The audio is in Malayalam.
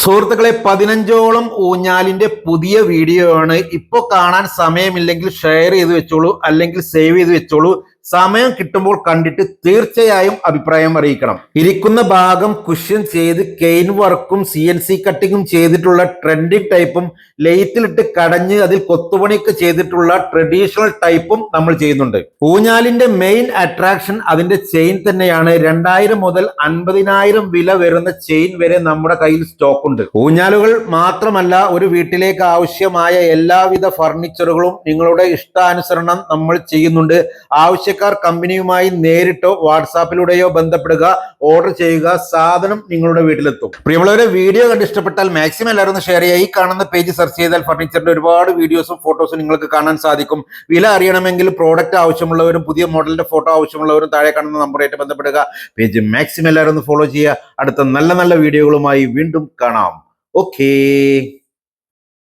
സുഹൃത്തുക്കളെ 15ഓളം ഊഞ്ഞാലിന്റെ പുതിയ വീഡിയോ ആണ്. ഇപ്പോൾ കാണാൻ സമയമില്ലെങ്കിൽ ഷെയർ ചെയ്ത് വെച്ചോളൂ, അല്ലെങ്കിൽ സേവ് ചെയ്ത് വെച്ചോളൂ. സമയം കിട്ടുമ്പോൾ കണ്ടിട്ട് തീർച്ചയായും അഭിപ്രായം അറിയിക്കണം. ഇരിക്കുന്ന ഭാഗം കുഷ്യൻ ചെയ്ത് കെയിൻ വർക്കും CNC കട്ടിങ്ങും ചെയ്തിട്ടുള്ള ട്രെൻഡിങ് ടൈപ്പും ലെയ്ത്തിലിട്ട് കടഞ്ഞ് അതിൽ കൊത്തുപണിയൊക്കെ ചെയ്തിട്ടുള്ള ട്രഡീഷണൽ ടൈപ്പും നമ്മൾ ചെയ്യുന്നുണ്ട്. ഊഞ്ഞാലിന്റെ മെയിൻ അട്രാക്ഷൻ അതിന്റെ ചെയിൻ തന്നെയാണ്. 2000 മുതൽ 50,000 വില വരുന്ന ചെയിൻ വരെ നമ്മുടെ കയ്യിൽ സ്റ്റോക്ക് ഉണ്ട്. ഊഞ്ഞാലുകൾ മാത്രമല്ല, ഒരു വീട്ടിലേക്ക് ആവശ്യമായ എല്ലാവിധ ഫർണിച്ചറുകളും നിങ്ങളുടെ ഇഷ്ടാനുസരണം നമ്മൾ ചെയ്യുന്നുണ്ട്. ആവശ്യക്കാർ കമ്പനിയുമായി നേരിട്ടോ വാട്സാപ്പിലൂടെയോ ബന്ധപ്പെടുക, ഓർഡർ ചെയ്യുക, സാധനം നിങ്ങളുടെ വീട്ടിലെത്തും. പ്രിയമുള്ളവരെ, വീഡിയോ കണ്ട് ഇഷ്ടപ്പെട്ടാൽ മാക്സിമം എല്ലാവരും ഒന്ന് ഷെയർ ചെയ്യുക. ഈ കാണുന്ന പേജ് സെർച്ച് ചെയ്താൽ ഫർണിച്ചറിന്റെ ഒരുപാട് വീഡിയോസും ഫോട്ടോസും നിങ്ങൾക്ക് കാണാൻ സാധിക്കും. വില അറിയണമെങ്കിൽ, പ്രോഡക്റ്റ് ആവശ്യമുള്ളവരും പുതിയ മോഡലിന്റെ ഫോട്ടോ ആവശ്യമുള്ളവരും താഴെ കാണുന്ന നമ്പറായിട്ട് ബന്ധപ്പെടുക. പേജ് മാക്സിമം എല്ലാവരും ഒന്ന് ഫോളോ ചെയ്യുക. അടുത്ത നല്ല നല്ല വീഡിയോകളുമായി വീണ്ടും കാണാം. Okay.